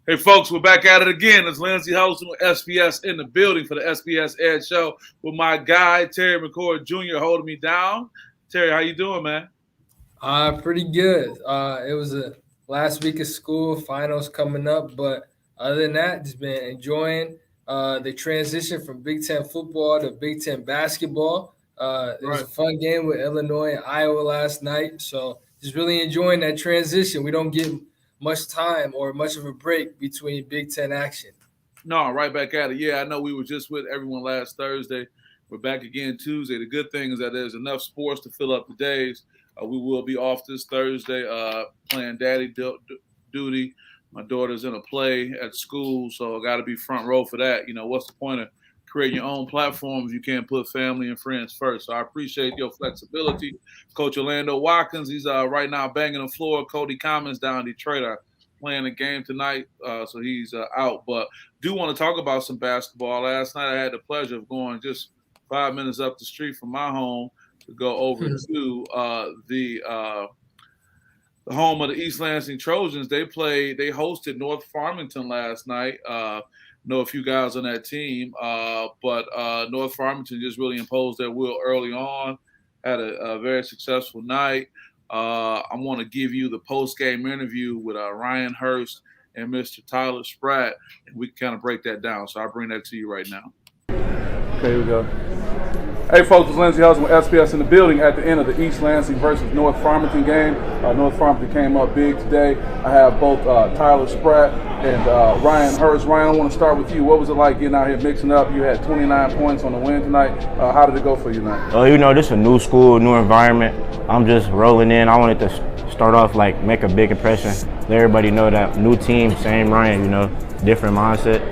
Hey, folks, we're back at it again. It's Lindsay hosting with SPS in the building for the SPS Edge Show with my guy, Terry McCord Jr. holding me down. Terry, how you doing, man? Pretty good. It was a last week of school, finals coming up, but other than that, just been enjoying the transition from Big Ten football to Big Ten basketball. It was a fun game with Illinois and Iowa last night, so just really enjoying that transition. We don't get much time or much of a break between Big Ten action. No, right back at it. Yeah, I know we were just with everyone last Thursday. We're back again Tuesday. The good thing is that there's enough sports to fill up the days. We will be off this Thursday playing daddy duty. My daughter's in a play at school, so I got to be front row for that. You know, what's the point of creating your own platforms? You can't put family and friends first. So I appreciate your flexibility. Coach Orlando Watkins, he's right now banging the floor. Cody Commons down in Detroit playing the game tonight, so he's out. But do want to talk about some basketball. Last night I had the pleasure of going just 5 minutes up the street from my home to go over to the home of the East Lansing Trojans. They hosted North Farmington last night. Know a few guys on that team, but North Farmington just really imposed their will early on. Had a very successful night. I want to give you the post-game interview with Ryan Hurst and Mr. Tyler Spratt, and we can kind of break that down. So I'll bring that to you right now. Okay, here we go. Hey folks, it's Lindsay Housen with SPS in the building at the end of the East Lansing versus North Farmington game. North Farmington came up big today. I have both Tyler Spratt and Ryan Hurst. Ryan, I want to start with you. What was it like getting out here mixing up? You had 29 points on the win tonight. How did it go for you tonight? This is a new school, new environment. I'm just rolling in. I wanted to start off make a big impression. Let everybody know that new team, same Ryan, different mindset,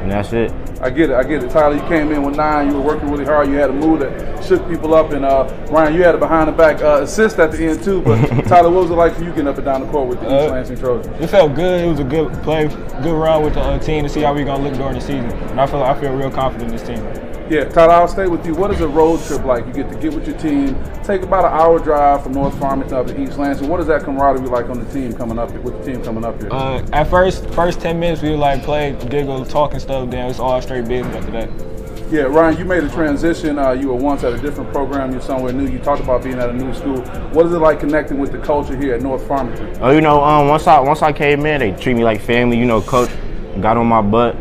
and that's it. I get it. Tyler, you came in with 9. You were working really hard. You had a move that shook people up. And Ryan, you had a behind-the-back assist at the end, too. But Tyler, what was it like for you getting up and down the court with the East Lansing Trojans? It felt good. It was a good play, good run with the team to see how we're going to look during the season. And I feel real confident in this team. Yeah, Tyler, I'll stay with you. What is a road trip like? You get with your team, take about an hour drive from North Farmington up to East Lansing. What is that camaraderie like on the team coming up here, with the team coming up here? At first 10 minutes, we would play, giggle, talk and stuff. Then it's all straight business after that. Yeah, Ryan, you made a transition. You were once at a different program. You're somewhere new. You talked about being at a new school. What is it like connecting with the culture here at North Farmington? Once I came in, they treat me like family. Coach got on my butt.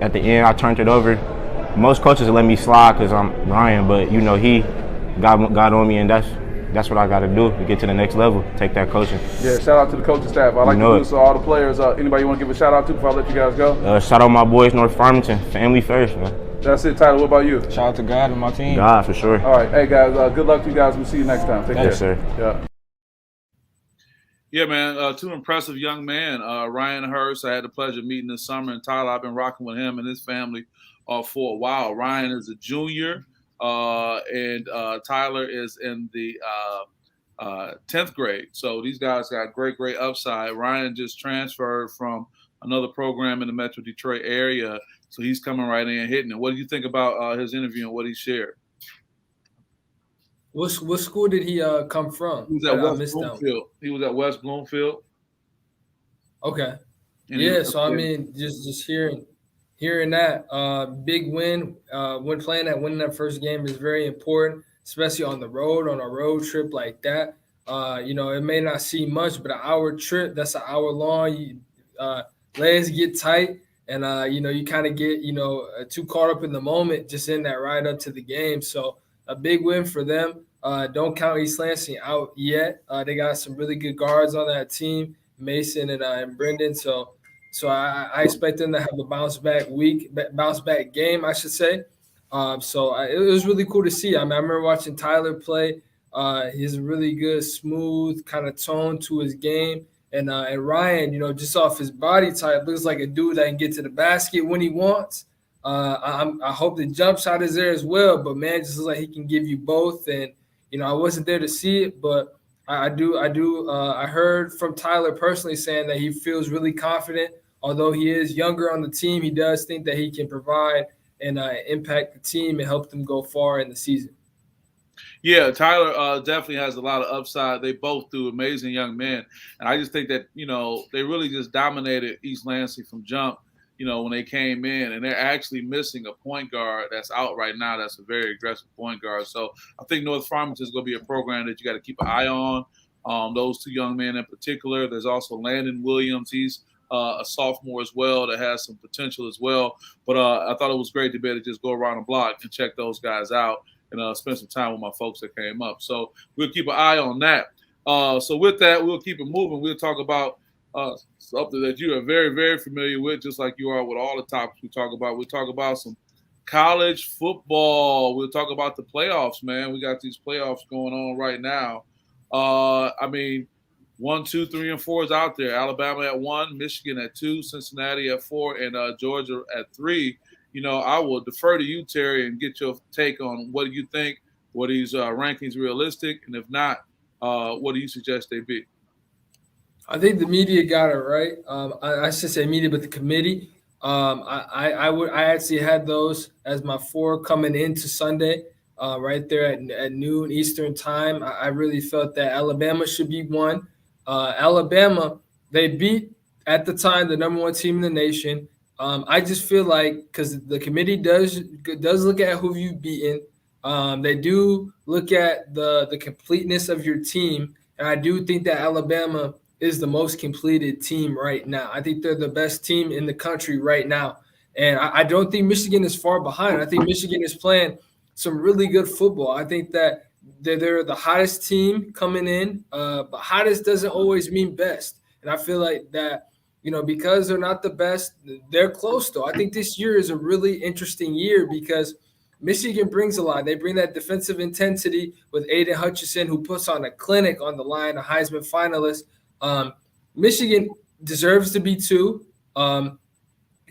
At the end, I turned it over. Most coaches let me slide because I'm Ryan, but he got on me, and that's what I got to do to get to the next level. Take that coaching. Yeah, shout out to the coaching staff. I like to do this to all the players. Anybody you want to give a shout out to before I let you guys go? Shout out my boys, North Farmington, family first, man. That's it, Tyler. What about you? Shout out to God and my team. God, for sure. All right, hey guys, good luck to you guys. We'll see you next time. Take care. Sir. Yeah. Yeah, man, two impressive young men. Ryan Hurst, I had the pleasure of meeting this summer, and Tyler, I've been rocking with him and his family for a while. Ryan is a junior, and Tyler is in the 10th grade. So these guys got great upside. Ryan just transferred from another program in the Metro Detroit area, so he's coming right in and hitting it. What do you think about his interview and what he shared? What school did he come from? He was at West Bloomfield. He was at West Bloomfield. Okay. Yeah, so I mean, just hearing that big win when winning that first game is very important, especially on the road, on a road trip like that. It may not seem much, but an hour trip, that's an hour long. Legs get tight, and you kind of get too caught up in the moment just in that ride up to the game. So a big win for them. Don't count East Lansing out yet. They got some really good guards on that team, Mason and Brendan. So I expect them to have a bounce back game, I should say. It was really cool to see. I remember watching Tyler play. He has a really good, smooth kind of tone to his game. And Ryan, just off his body type, looks like a dude that can get to the basket when he wants. I hope the jump shot is there as well, but man, just looks like he can give you both. And I wasn't there to see it, but I heard from Tyler personally saying that he feels really confident. Although he is younger on the team, he does think that he can provide and impact the team and help them go far in the season. Yeah, Tyler definitely has a lot of upside. They both do, amazing young men. And I just think that, they really just dominated East Lansing from jump, when they came in. And they're actually missing a point guard that's out right now. That's a very aggressive point guard. So I think North Farmington is going to be a program that you got to keep an eye on. Those two young men in particular. There's also Landon Williams. He's a sophomore as well that has some potential as well. But I thought it was great to be able to just go around the block and check those guys out and spend some time with my folks that came up. So we'll keep an eye on that. So with that, we'll keep it moving. We'll talk about something that you are very, very familiar with, just like you are with all the topics we talk about. We'll talk about some college football. We'll talk about the playoffs, man. We got these playoffs going on right now. 1, 2, 3, and 4 is out there. Alabama at 1, Michigan at 2, Cincinnati at 4, and Georgia at 3. I will defer to you, Terry, and get your take on what do you think, were these rankings realistic, and if not, what do you suggest they be? I think the media got it right. I should say media, but the committee. I actually had those as my 4 coming into Sunday, right there at noon Eastern time. I really felt that Alabama should be 1. Alabama, they beat at the time the number 1 team in the nation. I just feel like because the committee does look at who you've beaten, they do look at the completeness of your team, and I do think that Alabama is the most completed team right now. I think they're the best team in the country right now, and I don't think Michigan is far behind. I think Michigan is playing some really good football. I think that they're the hottest team coming in, but hottest doesn't always mean best, and I feel like that. Because they're not the best, they're close, though. I think this year is a really interesting year because Michigan brings a lot. They bring that defensive intensity with Aiden Hutchinson, who puts on a clinic on the line, a Heisman finalist. Michigan deserves to be 2.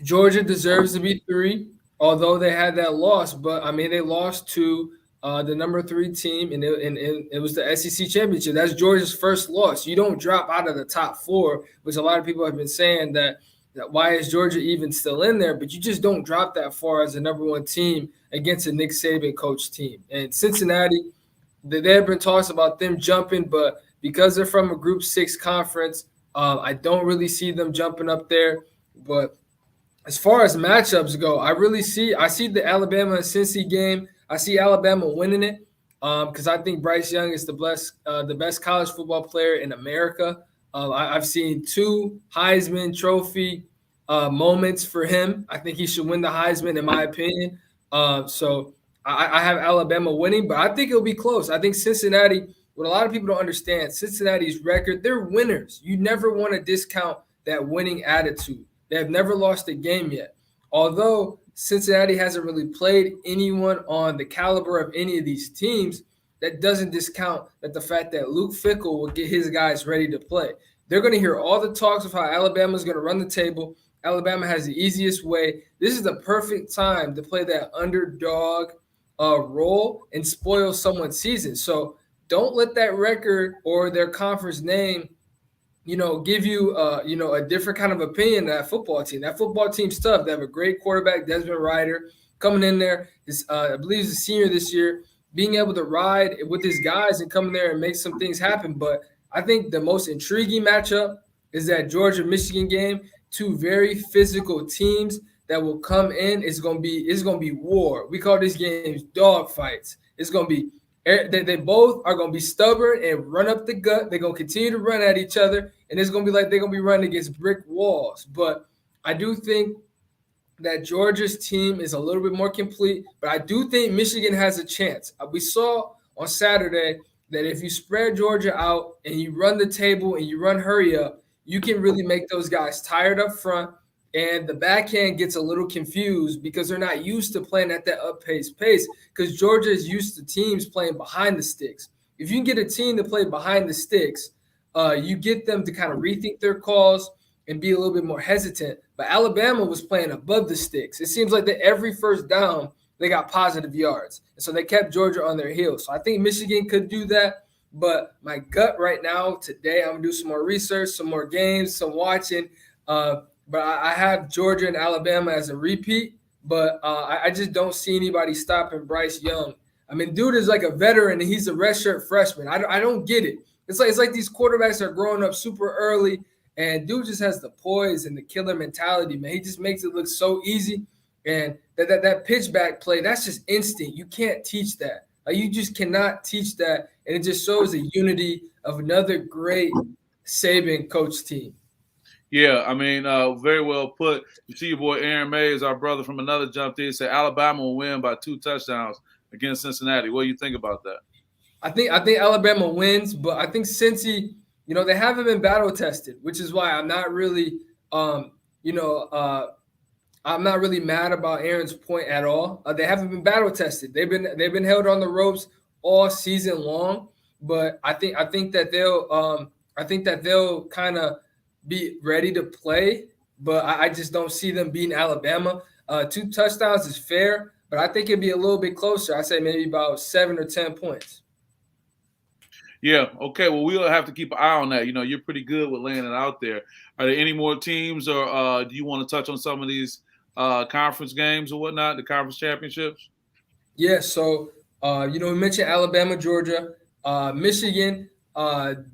Georgia deserves to be 3, although they had that loss. But, they lost to the number 3 team, and it was the SEC championship. That's Georgia's first loss. You don't drop out of the top 4, which a lot of people have been saying that why is Georgia even still in there? But you just don't drop that far as the number 1 team against a Nick Saban coach team. And Cincinnati, there have been talks about them jumping, but because they're from a Group 6 conference, I don't really see them jumping up there. But as far as matchups go, I see the Alabama and Cincy game. I see Alabama winning it because I think Bryce Young is the best college football player in America. I've seen 2 Heisman Trophy moments for him. I think he should win the Heisman, in my opinion. So I have Alabama winning, but I think it'll be close. I think Cincinnati, what a lot of people don't understand, Cincinnati's record, they're winners. You never want to discount that winning attitude. They have never lost a game yet. Although Cincinnati hasn't really played anyone on the caliber of any of these teams, that doesn't discount the fact that Luke Fickell will get his guys ready to play. They're going to hear all the talks of how Alabama is going to run the table. Alabama has the easiest way. This is the perfect time to play that underdog role and spoil someone's season. So don't let that record or their conference name give you, a different kind of opinion of that football team. That football team's tough. They have a great quarterback, Desmond Ridder, coming in there. I believe he's a senior this year, being able to ride with his guys and come in there and make some things happen. But I think the most intriguing matchup is that Georgia-Michigan game, 2 very physical teams that will come in. It's gonna be war. We call these games dog fights. It's gonna be they both are gonna be stubborn and run up the gut. They're gonna continue to run at each other, and it's gonna be like they're gonna be running against brick walls. But I do think that Georgia's team is a little bit more complete, but I do think Michigan has a chance. We saw on Saturday that if you spread Georgia out and you run the table and you run hurry up, you can really make those guys tired up front, and the backhand gets a little confused because they're not used to playing at that up-paced pace because Georgia is used to teams playing behind the sticks. If you can get a team to play behind the sticks, you get them to kind of rethink their calls and be a little bit more hesitant. But Alabama was playing above the sticks. It seems like that every first down, they got positive yards. And so they kept Georgia on their heels. So I think Michigan could do that. But my gut right now, today, I'm going to do some more research, some more games, some watching. But I have Georgia and Alabama as a repeat. But I just don't see anybody stopping Bryce Young I mean, dude is like a veteran and he's a redshirt freshman. I don't get it. It's like these quarterbacks are growing up super early, and dude just has the poise and the killer mentality, man. He just makes it look so easy. And that pitch back play, that's just instinct. You can't teach that. You just cannot teach that. And it just shows the unity of another great Saban coach team. Yeah, I mean, very well put. You see your boy Aaron Mays, our brother from another jumped in, said Alabama will win by 2 touchdowns against Cincinnati. What do you think about that? I think Alabama wins, but I think Cincy, they haven't been battle tested, which is why I'm not really, I'm not really mad about Aaron's point at all. They haven't been battle tested. They've been held on the ropes all season long, but I think that they'll kind of be ready to play, but I just don't see them beating Alabama. 2 touchdowns is fair, but I think it'd be a little bit closer. I say maybe about 7 or 10 points. Yeah, okay. Well, we'll have to keep an eye on that. You're pretty good with laying it out there. Are there any more teams, or do you want to touch on some of these conference games or whatnot, the conference championships? Yeah, so, we mentioned Alabama, Georgia, Michigan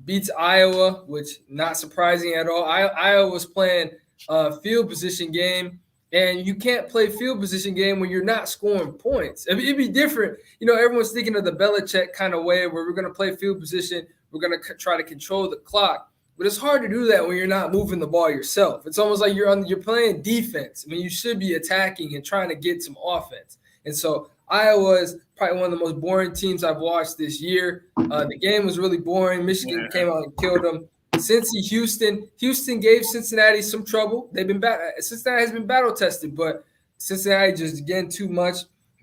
beats Iowa, which not surprising at all. Iowa was playing a field position game, and you can't play field position game when you're not scoring points. It'd be different. Everyone's thinking of the Belichick kind of way where we're going to play field position. We're going to try to control the clock. But it's hard to do that when you're not moving the ball yourself. It's almost like you're playing defense. I mean, you should be attacking and trying to get some offense. And so Iowa is probably one of the most boring teams I've watched this year. The game was really boring. Michigan came out and killed them. Houston gave Cincinnati some trouble. Cincinnati has been battle tested, but Cincinnati just again too much.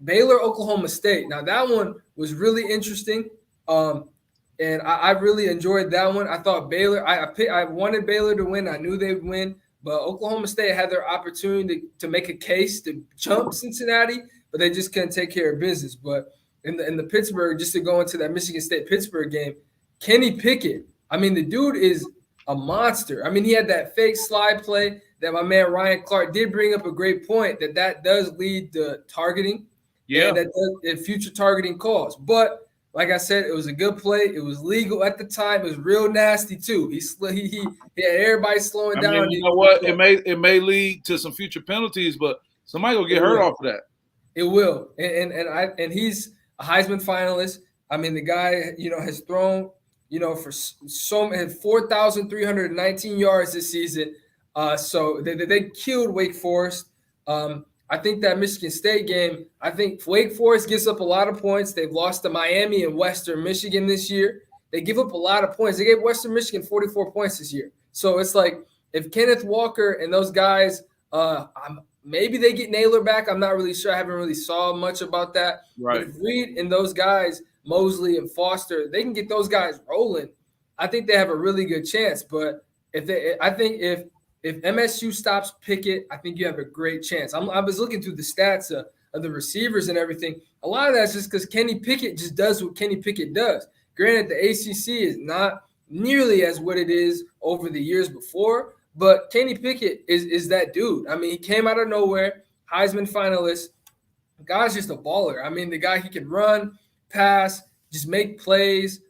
Baylor, Oklahoma State. Now that one was really interesting, and I really enjoyed that one. I thought Baylor. I wanted Baylor to win. I knew they'd win, but Oklahoma State had their opportunity to make a case to jump Cincinnati, but they just couldn't take care of business. But in the Pittsburgh, just to go into that Michigan State-Pittsburgh game, Kenny Pickett, I mean, the dude is a monster. I mean, he had that fake slide play that my man Ryan Clark did bring up a great point that does lead to targeting. Yeah. And that does future targeting calls. But like I said, it was a good play. It was legal at the time. It was real nasty too. He had everybody slowing down. Mean, you know what? It may lead to some future penalties, but somebody will get hurt off of that. It will. And he's a Heisman finalist. I mean, the guy, has thrown, for had 4,319 yards this season. So they killed Wake Forest. I think that Michigan State game, I think Wake Forest gives up a lot of points. They've lost to Miami and Western Michigan this year. They give up a lot of points. They gave Western Michigan 44 points this year. So it's like if Kenneth Walker and those guys, maybe they get Naylor back. I'm not really sure. I haven't really saw much about that. Right. But if Reed and those guys, Mosley and Foster, they can get those guys rolling. I think they have a really good chance. But if MSU stops Pickett, I think you have a great chance. I was looking through the stats of the receivers and everything. A lot of that's just because Kenny Pickett just does what Kenny Pickett does. Granted, the ACC is not nearly as what it is over the years before, but Kenny Pickett is that dude. I mean, he came out of nowhere, Heisman finalist. The guy's just a baller. I mean, the guy, he can run, pass, just make plays.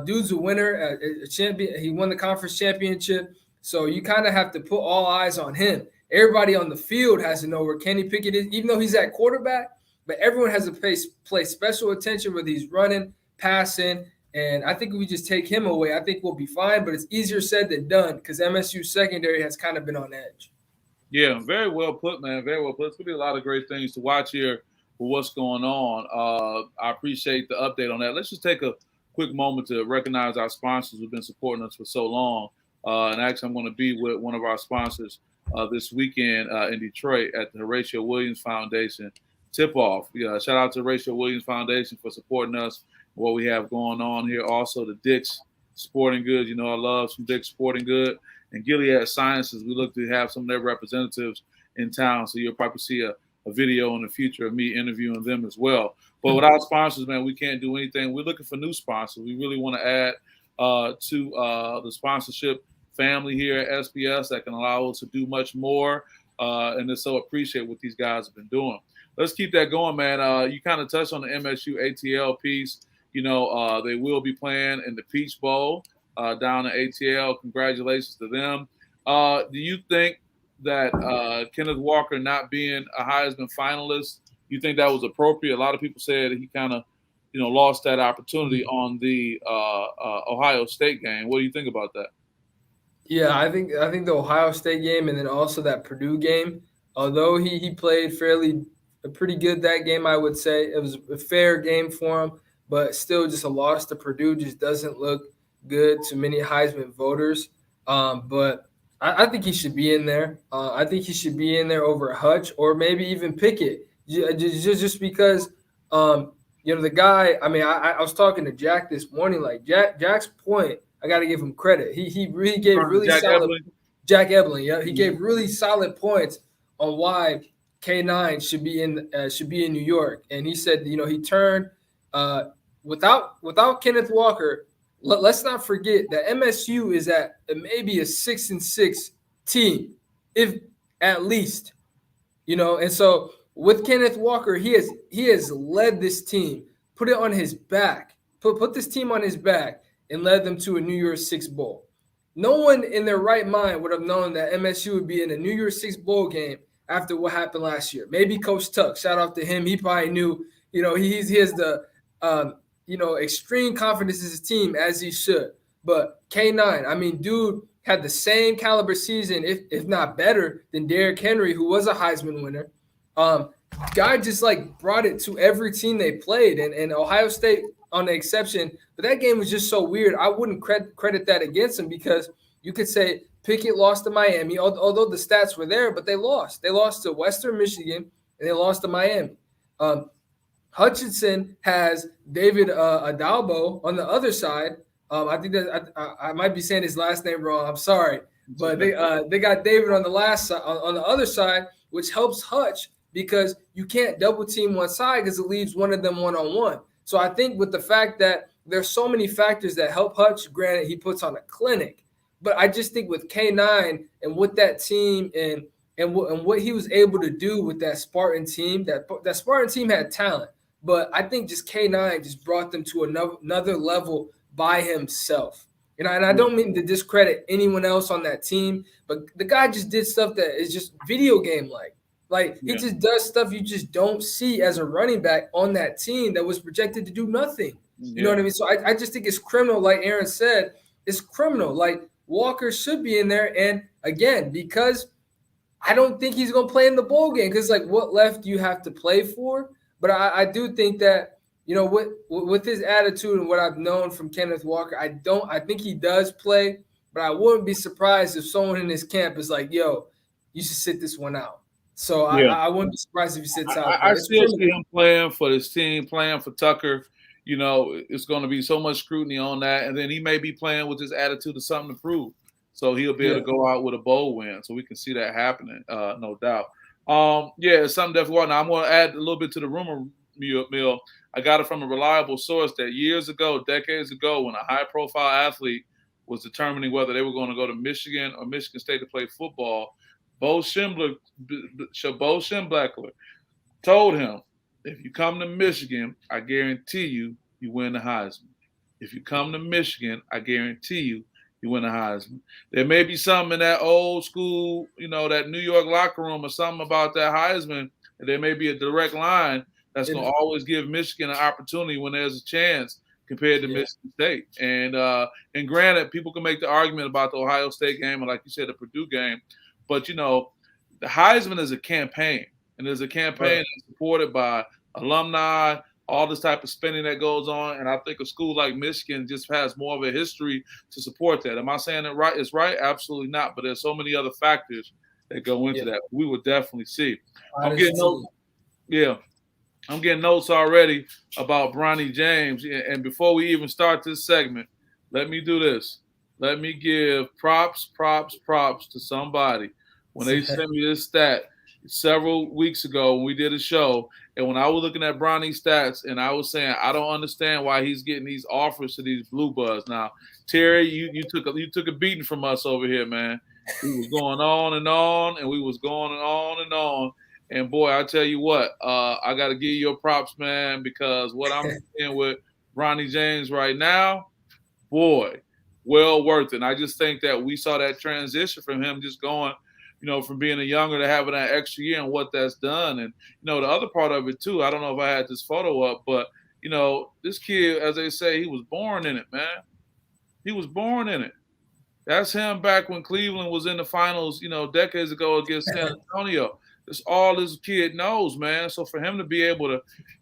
Dude's a winner, a champion. He won the conference championship. So you kind of have to put all eyes on him. Everybody on the field has to know where Kenny Pickett is, even though he's at quarterback. But everyone has to play special attention whether he's running, passing. And I think if we just take him away, I think we'll be fine. But it's easier said than done because MSU secondary has kind of been on edge. Yeah, very well put, man. Very well put. It's going to be a lot of great things to watch here for what's going on. I appreciate the update on that. Let's just take a quick moment to recognize our sponsors who've been supporting us for so long. And actually, I'm going to be with one of our sponsors this weekend in Detroit at the Horatio Williams Foundation tip-off. Shout out to Horatio Williams Foundation for supporting us, what we have going on here. Also, the Dick's Sporting Goods. I love some Dick's Sporting Good. And Gilead Sciences, we look to have some of their representatives in town. So you'll probably see a video in the future of me interviewing them as well. But without sponsors, man, we can't do anything. We're looking for new sponsors. We really want to add to the sponsorship family here at SPS that can allow us to do much more and to so appreciate what these guys have been doing. let's keep that going, man. You kind of touched on the MSU ATL piece. They will be playing in the Peach Bowl down in ATL. Congratulations to them. Do you think that Kenneth Walker not being a Heisman finalist, you think that was appropriate? A lot of people said he kind of, lost that opportunity on the Ohio State game. What do you think about that? Yeah, I think the Ohio State game and then also that Purdue game, although he played pretty good that game, I would say it was a fair game for him, but still just a loss to Purdue just doesn't look good to many Heisman voters. But I think he should be in there. I think he should be in there over Hutch or maybe even Pickett, just because the guy. I mean, I was talking to Jack this morning. Like Jack's point, I got to give him credit. He really gave really solid. Jack Ebling, yeah, he gave really solid points on why K9 should be in New York, and he said, he turned without Kenneth Walker. Let's not forget that MSU is at maybe a 6-6 team, if at least, and so with Kenneth Walker, he has led this team, put it on his back, put this team on his back, and led them to a New Year's Six bowl. No one in their right mind would have known that MSU would be in a New Year's Six bowl game after what happened last year. Maybe Coach Tuck, shout out to him. He probably knew, he has the extreme confidence in his team as he should. But K9, I mean, dude had the same caliber season, if not better, than Derrick Henry, who was a Heisman winner. Guy just brought it to every team they played, and Ohio State on the exception. But that game was just so weird. I wouldn't credit that against him because you could say Pickett lost to Miami, although the stats were there, but they lost. They lost to Western Michigan, and they lost to Miami. Hutchinson has David Adalbo on the other side. I think that I might be saying his last name wrong. I'm sorry, but they got David on the other side, which helps Hutch because you can't double team one side because it leaves one of them one-on-one. So I think with the fact that there's so many factors that help Hutch, granted he puts on a clinic, but I just think with K9 and with that team and what he was able to do with that Spartan team, that Spartan team had talent. But I think just K9 just brought them to another level by himself. And I don't mean to discredit anyone else on that team, but the guy just did stuff that is just video game-like. He just does stuff you just don't see as a running back on that team that was projected to do nothing. You know what I mean? So I just think it's criminal, like Aaron said. It's criminal. Walker should be in there. And, again, because I don't think he's going to play in the bowl game because, what left do you have to play for? But I do think that, with his attitude and what I've known from Kenneth Walker, I think he does play, but I wouldn't be surprised if someone in his camp is like, yo, you should sit this one out. So I wouldn't be surprised if he sits out. I still see him playing for this team, playing for Tucker. It's going to be so much scrutiny on that. And then he may be playing with his attitude of something to prove. So he'll be able to go out with a bowl win. So we can see that happening, no doubt. It's something definitely. Now I'm going to add a little bit to the rumor mill. I got it from a reliable source that decades ago, when a high-profile athlete was determining whether they were going to go to Michigan or Michigan State to play football, Bo Schembechler told him, if you come to Michigan, I guarantee you win the Heisman. If you come to Michigan, I guarantee you win the Heisman. There may be something in that old school, that New York locker room or something about that Heisman, and there may be a direct line that's going to always give Michigan an opportunity when there's a chance compared to Michigan State. And granted, people can make the argument about the Ohio State game and, like you said, the Purdue game. But, the Heisman is a campaign, and there's a campaign that's supported by alumni, all this type of spending that goes on. And I think a school like Michigan just has more of a history to support that. Am I saying it right? It's right? Absolutely not. But there's so many other factors that go into that. We would definitely see. I'm getting notes already about Bronny James. And before we even start this segment, let me do this. Let me give props to somebody. When they sent me this stat several weeks ago when we did a show, and when I was looking at Bronny's stats, and I was saying, I don't understand why he's getting these offers to these Blue Buds. Now, Terry, you took a beating from us over here, man. We was going on, and we was going on. And boy, I tell you what, I got to give you your props, man, because what I'm seeing with Bronny James right now, boy, well worth it. And I just think that we saw that transition from him just going, from being a younger to having that extra year and what that's done. And, the other part of it too, I don't know if I had this photo up, but, this kid, as they say, he was born in it, man. He was born in it. That's him back when Cleveland was in the finals, decades ago against San Antonio. That's all this kid knows, man. So for him to be able to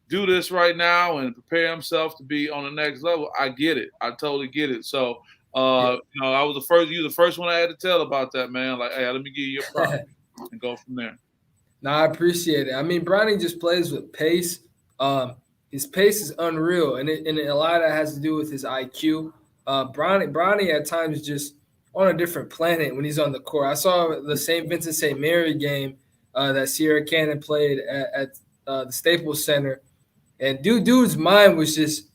do this right now and prepare himself to be on the next level, I get it. I totally get it. So, I was the first one I had to tell about that, man. Like, hey, let me give you your prop and go from there. No, I appreciate it. I mean, Bronny just plays with pace. His pace is unreal, and a lot of that has to do with his IQ. Bronny at times just on a different planet when he's on the court. I saw the St. Vincent St. Mary game that Sierra Cannon played at the Staples Center, and dude's mind was just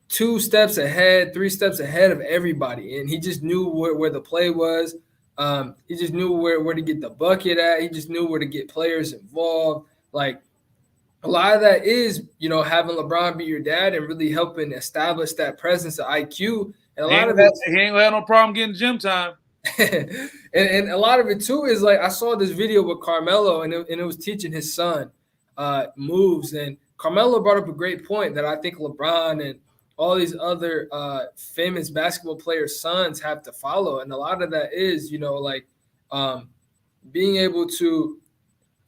2 steps ahead, 3 steps ahead of everybody, and he just knew where the play was. He just knew where to get the bucket at. He just knew where to get players involved. Like, a lot of that is, having LeBron be your dad and really helping establish that presence of IQ. And a lot of it, he ain't gonna have no problem getting gym time. and a lot of it too is like, I saw this video with Carmelo, and it was teaching his son moves. And Carmelo brought up a great point that I think LeBron and all these other famous basketball players' sons have to follow. And a lot of that is, being able to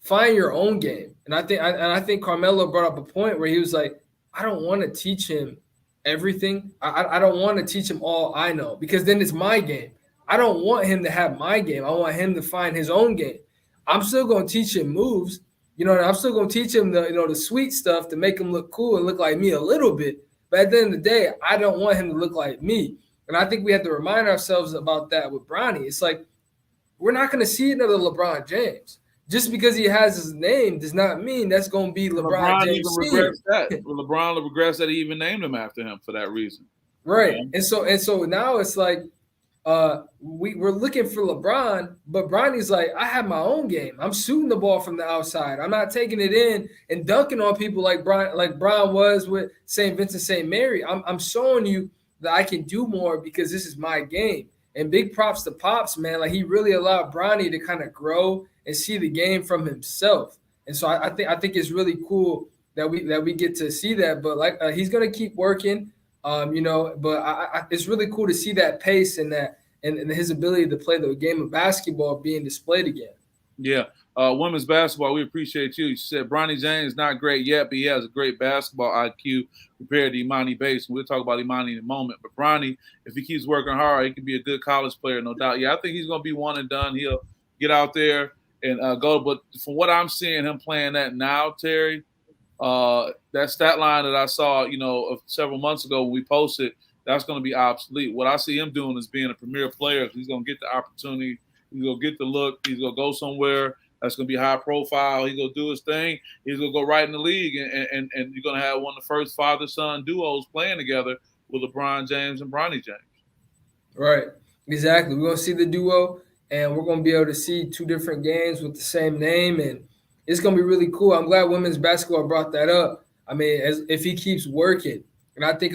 find your own game. And I think Carmelo brought up a point where he was like, I don't want to teach him everything. I don't want to teach him all I know, because then it's my game. I don't want him to have my game. I want him to find his own game. I'm still going to teach him moves. I'm still going to teach him the sweet stuff to make him look cool and look like me a little bit. But at the end of the day, I don't want him to look like me. And I think we have to remind ourselves about that with Bronny. It's like, we're not going to see another LeBron James. Just because he has his name does not mean that's going to be LeBron James. LeBron regrets that he even named him after him for that reason. Right. And so now it's like we're looking for LeBron, but Bronny's like, I have my own game. I'm shooting the ball from the outside. I'm not taking it in and dunking on people like Bron was with St. Vincent St. Mary. I'm showing you that I can do more because this is my game. And big props to Pops, man. Like, he really allowed Bronny to kind of grow and see the game from himself. And so I think it's really cool that we get to see that. But he's gonna keep working, But it's really cool to see that pace and his ability to play the game of basketball being displayed again. Yeah, women's basketball, we appreciate you. She said Bronny James not great yet, but he has a great basketball IQ compared to Emoni Bates. We'll talk about Emoni in a moment. But Bronny, if he keeps working hard, he can be a good college player, no doubt. Yeah, I think he's gonna be one and done. He'll get out there and go. But from what I'm seeing him playing that now, Terry, that stat line that I saw, several months ago when we posted, that's going to be obsolete. What I see him doing is being a premier player. He's going to get the opportunity. He's going to get the look. He's going to go somewhere that's going to be high profile. He's going to do his thing. He's going to go right in the league, and you're going to have one of the first father-son duos playing together with LeBron James and Bronny James. Right, exactly. We're going to see the duo. And we're going to be able to see 2 different games with the same name. And it's going to be really cool. I'm glad women's basketball brought that up. I mean, if he keeps working. And I think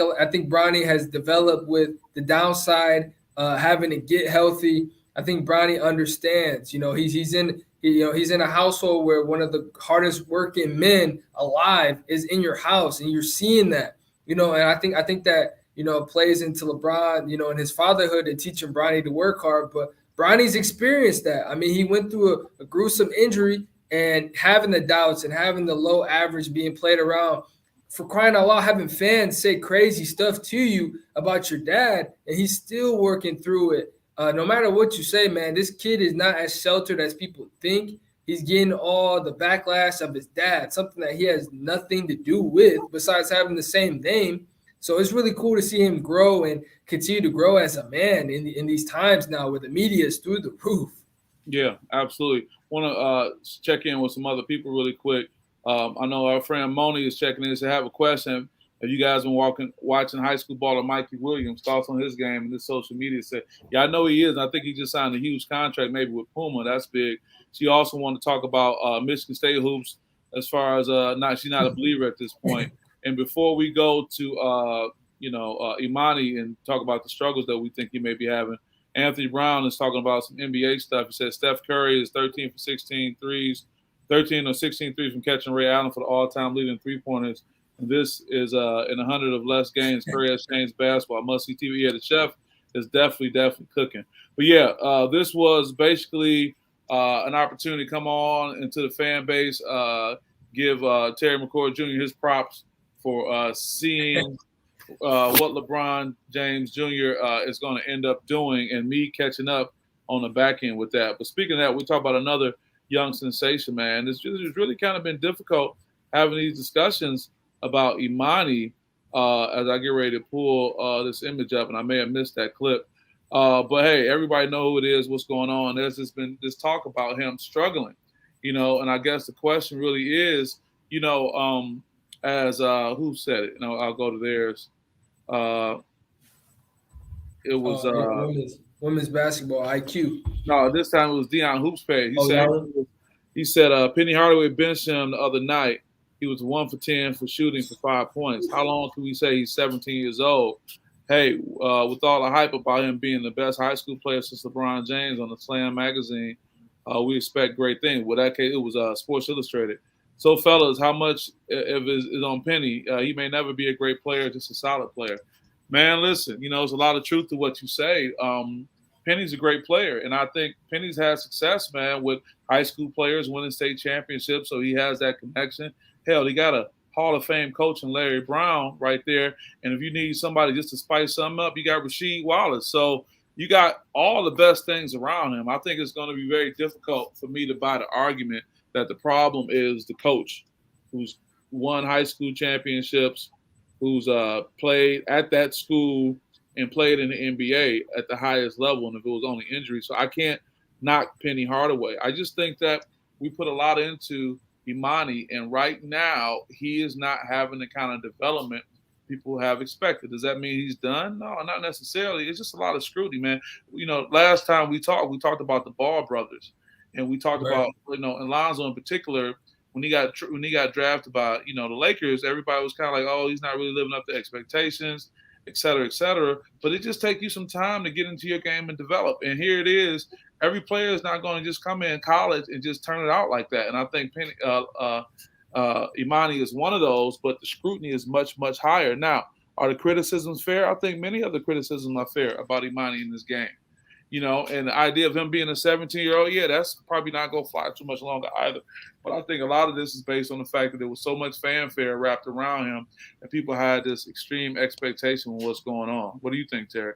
Bronny has developed with the downside, having to get healthy. I think Bronny understands. He's in a household where one of the hardest working men alive is in your house. And you're seeing that. And I think that, plays into LeBron, and his fatherhood and teaching Bronny to work hard. But Bronny's experienced that. I mean, he went through a gruesome injury, and having the doubts and having the low average being played around, for crying out loud, having fans say crazy stuff to you about your dad, and he's still working through it. No matter what you say, man, this kid is not as sheltered as people think. He's getting all the backlash of his dad, something that he has nothing to do with besides having the same name. So it's really cool to see him grow and continue to grow as a man in these times now where the media is through the roof. Yeah, absolutely. Want to check in with some other people really quick. I know our friend Emoni is checking in. So I have a question. Have you guys been watching high school baller Mikey Williams? Thoughts on his game and his social media? Said, yeah, I know he is. I think he just signed a huge contract maybe with Puma. That's big. She also wanted to talk about Michigan State hoops. as far as she's not a believer at this point. And before we go to Emoni and talk about the struggles that we think he may be having, Anthony Brown is talking about some NBA stuff. He said Steph Curry is 13 for 16 threes, 13 or 16 threes from catching Ray Allen for the all-time leading three-pointers. And this is in 100 of less games. Curry has changed basketball. Must-see TV. Yeah, the chef is definitely cooking. But yeah, this was basically an opportunity to come on into the fan base, give Terry McCord Jr. his props for seeing what LeBron James Jr. Is going to end up doing, and me catching up on the back end with that. But speaking of that, we talk about another young sensation, man. It's really kind of been difficult having these discussions about Emoni as I get ready to pull this image up, and I may have missed that clip. But hey, everybody know who it is, what's going on. There's just been this talk about him struggling, and I guess the question really is, as who said it? I'll go to theirs. It was women's basketball IQ. No, this time it was Deion Hoops Page. He said Penny Hardaway benched him the other night. He was 1 for 10 for shooting for 5 points. How long can we say he's 17 years old? Hey, with all the hype about him being the best high school player since LeBron James on the Slam magazine, we expect great things. Well, that case, it was Sports Illustrated. So, fellas, how much is on Penny? He may never be a great player, just a solid player. Man, listen, there's a lot of truth to what you say. Penny's a great player, and I think Penny's had success, man, with high school players winning state championships, so he has that connection. Hell, he got a Hall of Fame coach in Larry Brown right there, and if you need somebody just to spice something up, you got Rasheed Wallace. So you got all the best things around him. I think it's going to be very difficult for me to buy the argument that the problem is the coach who's won high school championships, who's played at that school and played in the NBA at the highest level, and if it was only injury. So I can't knock Penny Hardaway. I just think that we put a lot into Emoni, and right now he is not having the kind of development people have expected. Does that mean he's done? No, not necessarily. It's just a lot of scrutiny, man. Last time we talked about the Ball brothers, and we talked about, and Lonzo in particular, when he got drafted by, the Lakers, everybody was kind of like, oh, he's not really living up to expectations, et cetera, et cetera. But it just takes you some time to get into your game and develop. And here it is. Every player is not going to just come in college and just turn it out like that. And I think Emoni is one of those, but the scrutiny is much, much higher. Now, are the criticisms fair? I think many of the criticisms are fair about Emoni in this game. And the idea of him being a 17-year-old, yeah, that's probably not going to fly too much longer either. But I think a lot of this is based on the fact that there was so much fanfare wrapped around him that people had this extreme expectation of what's going on. What do you think, Terry?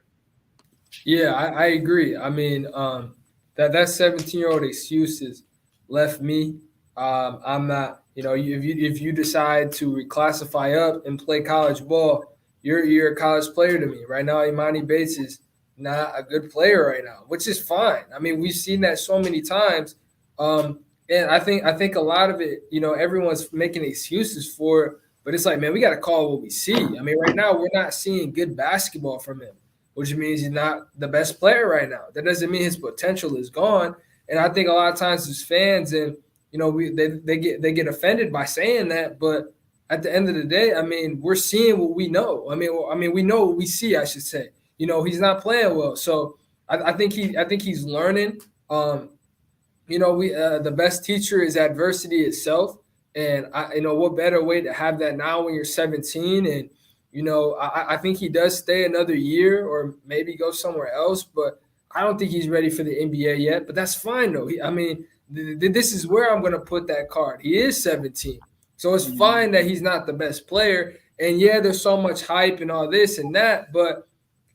Yeah, I agree. I mean, that 17-year-old excuses left me. I'm not, if you decide to reclassify up and play college ball, you're a college player to me. Right now, Emoni Bates is not a good player right now, which is fine. I mean, we've seen that so many times. And I think a lot of it, everyone's making excuses for it, but it's like, man, we got to call what we see. I mean, right now we're not seeing good basketball from him, which means he's not the best player right now. That doesn't mean his potential is gone. And I think a lot of times as fans and, they get offended by saying that, but at the end of the day, I mean, we're seeing what we know. I mean, we know what we see, I should say. He's not playing well. So I think he's learning. The best teacher is adversity itself. And what better way to have that now when you're 17? And, I think he does stay another year or maybe go somewhere else, but I don't think he's ready for the NBA yet, but that's fine though. This is where I'm going to put that card. He is 17. So it's fine that he's not the best player. And yeah, there's so much hype and all this and that, but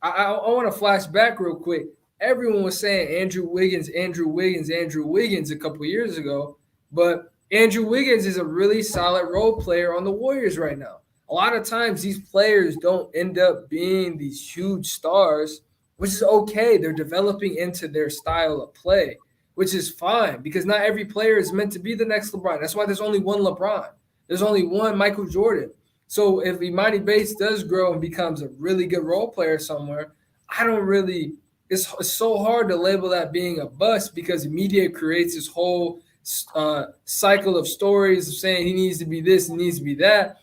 I want to flash back real quick. Everyone was saying Andrew Wiggins a couple of years ago, but Andrew Wiggins is a really solid role player on the Warriors right now. A lot of times these players don't end up being these huge stars, which is okay. They're developing into their style of play, which is fine because not every player is meant to be the next LeBron. That's why there's only one LeBron. There's only one Michael Jordan. So if Emoni Bates does grow and becomes a really good role player somewhere, it's so hard to label that being a bust because media creates this whole cycle of stories of saying he needs to be this, he needs to be that.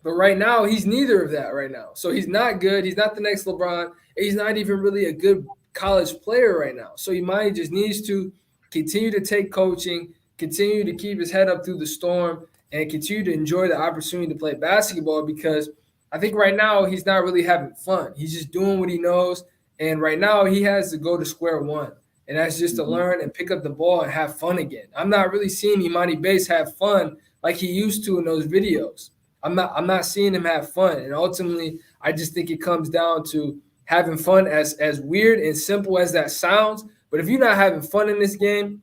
But right now, he's neither of that right now. So he's not good. He's not the next LeBron. He's not even really a good college player right now. So Emoni just needs to continue to take coaching, continue to keep his head up through the storm, and continue to enjoy the opportunity to play basketball, because I think right now he's not really having fun. He's just doing what he knows. And right now he has to go to square one. And that's just to learn and pick up the ball and have fun again. I'm not really seeing Emoni Bates have fun like he used to in those videos. I'm not seeing him have fun. And ultimately, I just think it comes down to having fun, as weird and simple as that sounds. But if you're not having fun in this game,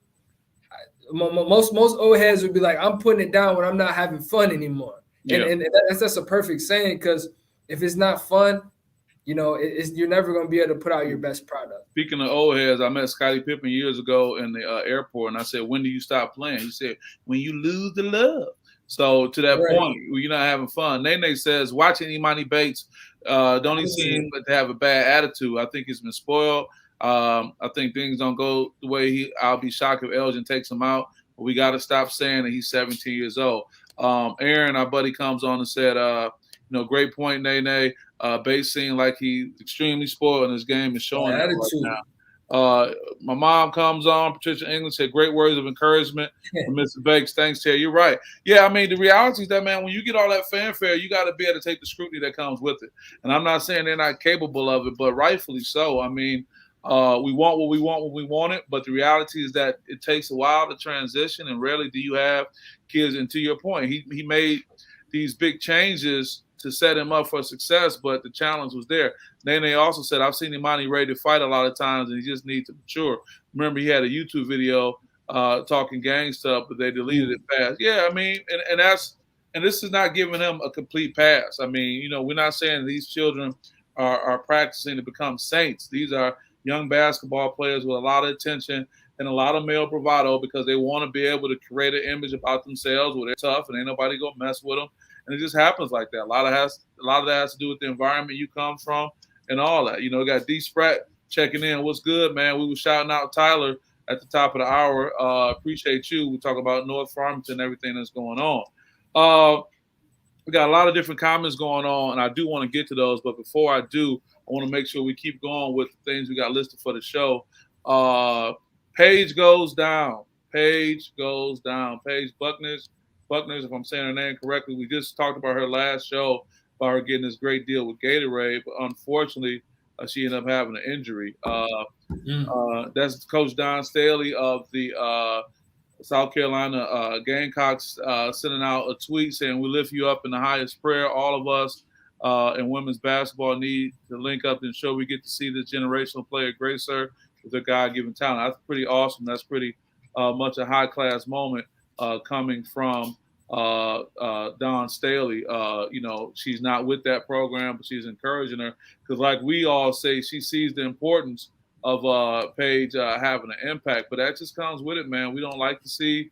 most old heads would be like, I'm putting it down when I'm not having fun anymore. Yeah. And that's a perfect saying, because if it's not fun, you're never going to be able to put out your best product. Speaking of old heads, I met Scottie Pippen years ago in the airport, and I said, when do you stop playing? He said, when you lose the love. So to that point, you're not having fun. Nene says, watching Emoni Bates, don't even seem to have a bad attitude. I think he's been spoiled. I think things don't go the way I'll be shocked if Elgin takes him out. But we got to stop saying that he's 17 years old. Aaron, our buddy, comes on and said, great point, Nene. Bates seemed like he's extremely spoiled, and his game is showing that right now. My mom comes on. Patricia England said, great words of encouragement from Mr. Bates. Thanks, Terry. You're right. Yeah, I mean, the reality is that, man, when you get all that fanfare, you got to be able to take the scrutiny that comes with it. And I'm not saying they're not capable of it, but rightfully so. I mean, we want what we want when we want it, but the reality is that it takes a while to transition, and rarely do you have kids. And to your point, he made these big changes to set him up for success, but the challenge was there. Nene also said, I've seen Emoni ready to fight a lot of times, and he just needs to mature. Remember, he had a YouTube video talking gang stuff, but they deleted it fast. Yeah, I mean, and this is not giving him a complete pass. I mean, we're not saying these children are practicing to become saints. These are young basketball players with a lot of attention and a lot of male bravado, because they want to be able to create an image about themselves where they're tough and ain't nobody gonna mess with them. And it just happens like that. A lot of that has to do with the environment you come from and all that. We got D Spratt checking in. What's good, man? We were shouting out Tyler at the top of the hour. Appreciate you. We talk about North Farmington and everything that's going on. We got a lot of different comments going on, and I do want to get to those. But before I do, I want to make sure we keep going with the things we got listed for the show. Paige goes down. Paige Buckners, if I'm saying her name correctly. We just talked about her last show, about her getting this great deal with Gatorade, but unfortunately, she ended up having an injury. That's Coach Don Staley of the South Carolina Gamecocks sending out a tweet saying, we lift you up in the highest prayer. All of us in women's basketball need to link up and show we get to see this generational player grace her with their God-given talent. That's pretty awesome. That's pretty much a high-class moment coming from Don Staley. She's not with that program, but she's encouraging her, because like we all say, she sees the importance of Paige having an impact. But that just comes with it, man. We don't like to see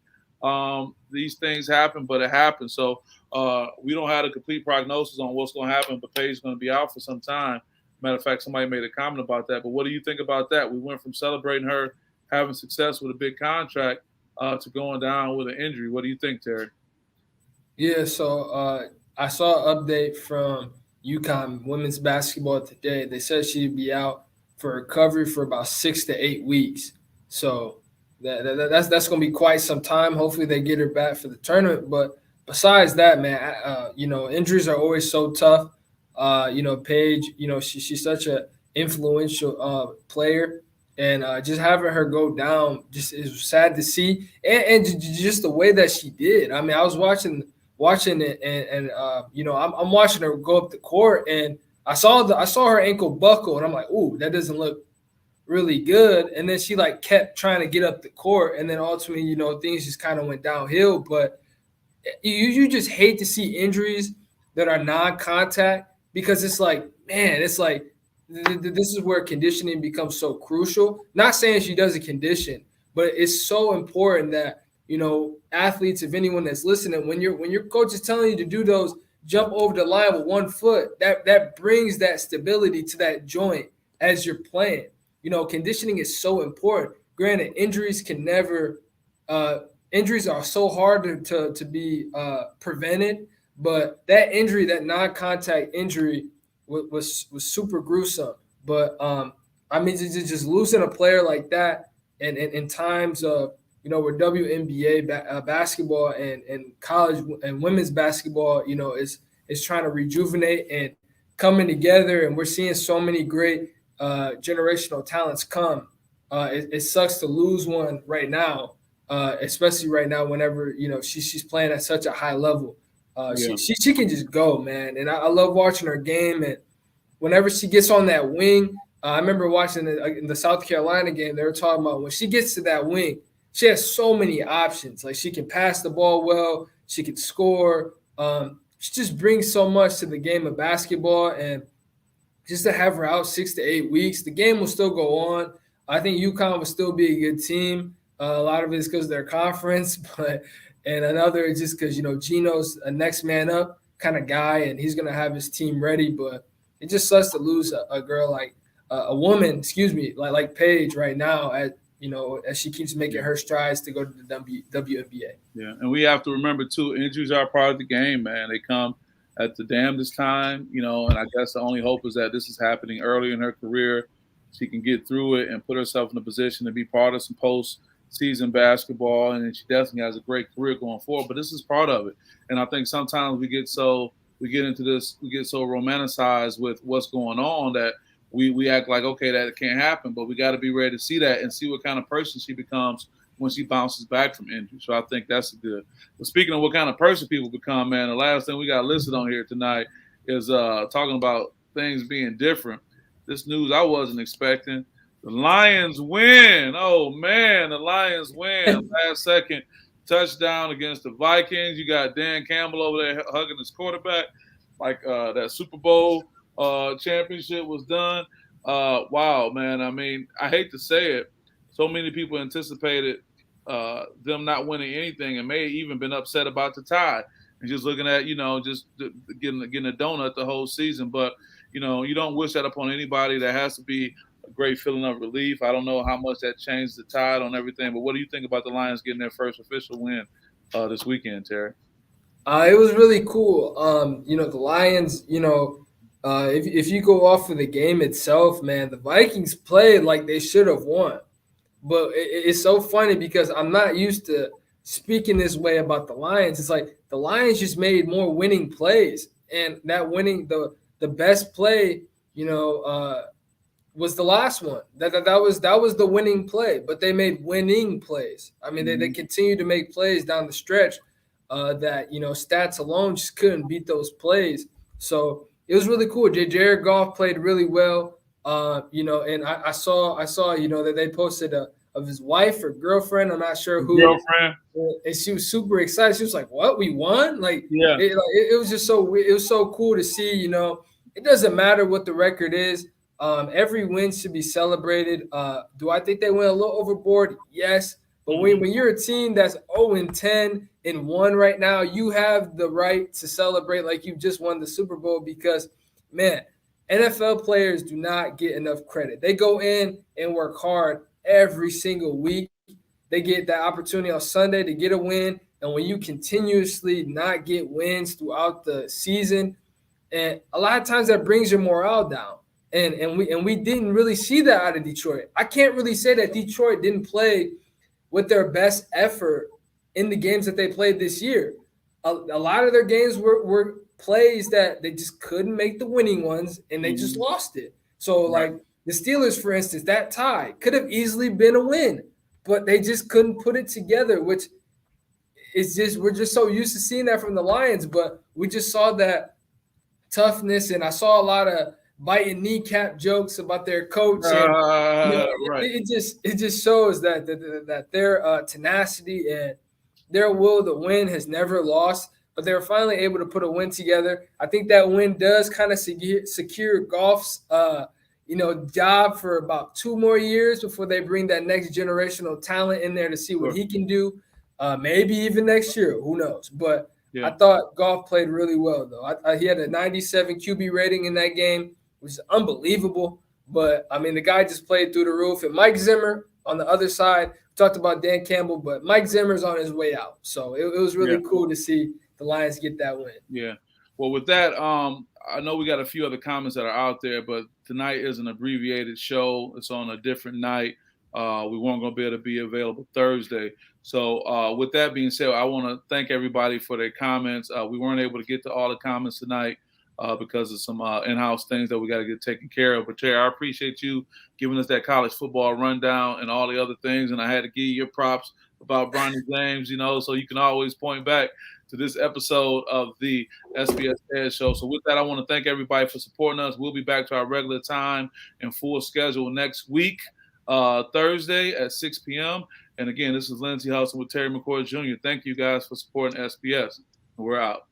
these things happen, but it happens. So we don't have a complete prognosis on what's going to happen, but Paige is going to be out for some time. Matter of fact, somebody made a comment about that. But what do you think about that? We went from celebrating her having success with a big contract to going down with an injury. What do you think, Terry? Yeah, so I saw an update from UConn women's basketball today. They said she'd be out for recovery for about 6 to 8 weeks. So that's going to be quite some time. Hopefully they get her back for the tournament. But besides that, man, injuries are always so tough. Paige, she's such an influential player. And just having her go down just is sad to see, and just the way that she did. I mean, I was watching it, and I'm watching her go up the court, and I saw her ankle buckle, and I'm like, ooh, that doesn't look really good. And then she kept trying to get up the court, and then ultimately, things just kind of went downhill. But you just hate to see injuries that are non-contact, because it's like, man, it's like, this is where conditioning becomes so crucial. Not saying she doesn't condition, but it's so important that, athletes, if anyone that's listening, when your coach is telling you to do those jump over the line with 1 foot, that brings that stability to that joint as you're playing. Conditioning is so important. Granted, injuries can never injuries are so hard to be prevented. But that injury, that non-contact injury, was super gruesome. But I mean, just losing a player like that, and in times of where WNBA basketball and college and women's basketball, is trying to rejuvenate and coming together, and we're seeing so many great generational talents come. It sucks to lose one right now, especially right now whenever she's playing at such a high level. She can just go, man, and I love watching her game. And whenever she gets on that wing, I remember watching in the South Carolina game. They were talking about when she gets to that wing, she has so many options. Like, she can pass the ball well, she can score. She just brings so much to the game of basketball, and just to have her out 6 to 8 weeks, the game will still go on. I think UConn will still be a good team. A lot of it is because of their conference, and another is just because Gino's a next man up kind of guy, and he's gonna have his team ready. But it just sucks to lose a girl like a woman, like Paige right now, as she keeps making her strides to go to the WNBA. Yeah, and we have to remember too, injuries are part of the game, man. They come at the damnedest time, and I guess the only hope is that this is happening early in her career. She can get through it and put herself in a position to be part of some post-season basketball, and she definitely has a great career going forward. But this is part of it, and I think sometimes we get so romanticized with what's going on that we act like, okay, that it can't happen, but we got to be ready to see that and see what kind of person she becomes when she bounces back from injury. So I think that's good. But speaking of what kind of person people become, man, the last thing we got listed on here tonight is talking about things being different. This news I wasn't expecting. The Lions win. Oh, man, the Lions win. Last second touchdown against the Vikings. You got Dan Campbell over there hugging his quarterback like that Super Bowl championship was done. Wow, man. I mean, I hate to say it. So many people anticipated them not winning anything and may have even been upset about the tie and just looking at, just getting a donut the whole season. But, you don't wish that upon anybody. That has to be a great feeling of relief. I don't know how much that changed the tide on everything, but what do you think about the Lions getting their first official win this weekend, Terry? It was really cool. The Lions, if you go off of the game itself, man, the Vikings played like they should have won. But it's so funny because I'm not used to speaking this way about the Lions. It's like the Lions just made more winning plays, and that winning the best play, was the last one. That was the winning play. But they made winning plays. I mean, they continued to make plays down the stretch that stats alone just couldn't beat those plays. So it was really cool. Jared Goff played really well. And I saw that they posted of his wife or girlfriend. I'm not sure who. Girlfriend. And she was super excited. She was like, "What? We won!" Like, yeah. It was just so cool to see. It doesn't matter what the record is. Every win should be celebrated. Do I think they went a little overboard? Yes. But when you're a team that's 0-10 and 1 right now, you have the right to celebrate like you just won the Super Bowl because, man, NFL players do not get enough credit. They go in and work hard every single week. They get that opportunity on Sunday to get a win. And when you continuously not get wins throughout the season, and a lot of times that brings your morale down. And we didn't really see that out of Detroit. I can't really say that Detroit didn't play with their best effort in the games that they played this year. A lot of their games were plays that they just couldn't make the winning ones, and they just lost it. So, like the Steelers, for instance, that tie could have easily been a win, but they just couldn't put it together, which is just we're just so used to seeing that from the Lions, but we just saw that toughness, and I saw a lot of biting kneecap jokes about their coach. And, it just shows that their tenacity and their will to win has never lost, but they were finally able to put a win together. I think that win does kind of secure Goff's job for about 2 more years before they bring that next generational talent in there to see what he can do. Maybe even next year, who knows? But I thought Goff played really well, though. He had a 97 QB rating in that game, which is unbelievable. But, I mean, the guy just played through the roof. And Mike Zimmer on the other side, talked about Dan Campbell, but Mike Zimmer's on his way out. So it was really cool to see the Lions get that win. Yeah. Well, with that, I know we got a few other comments that are out there, but tonight is an abbreviated show. It's on a different night. We weren't going to be able to be available Thursday. So with that being said, I want to thank everybody for their comments. We weren't able to get to all the comments tonight because of some in-house things that we got to get taken care of. But Terry, I appreciate you giving us that college football rundown and all the other things. And I had to give you your props about Bronny James, so you can always point back to this episode of the SPS Edge Show. So with that, I want to thank everybody for supporting us. We'll be back to our regular time and full schedule next week, Thursday at 6 p.m. And again, this is Lindsey Hudson with Terry McCoy Jr. Thank you guys for supporting SPS. We're out.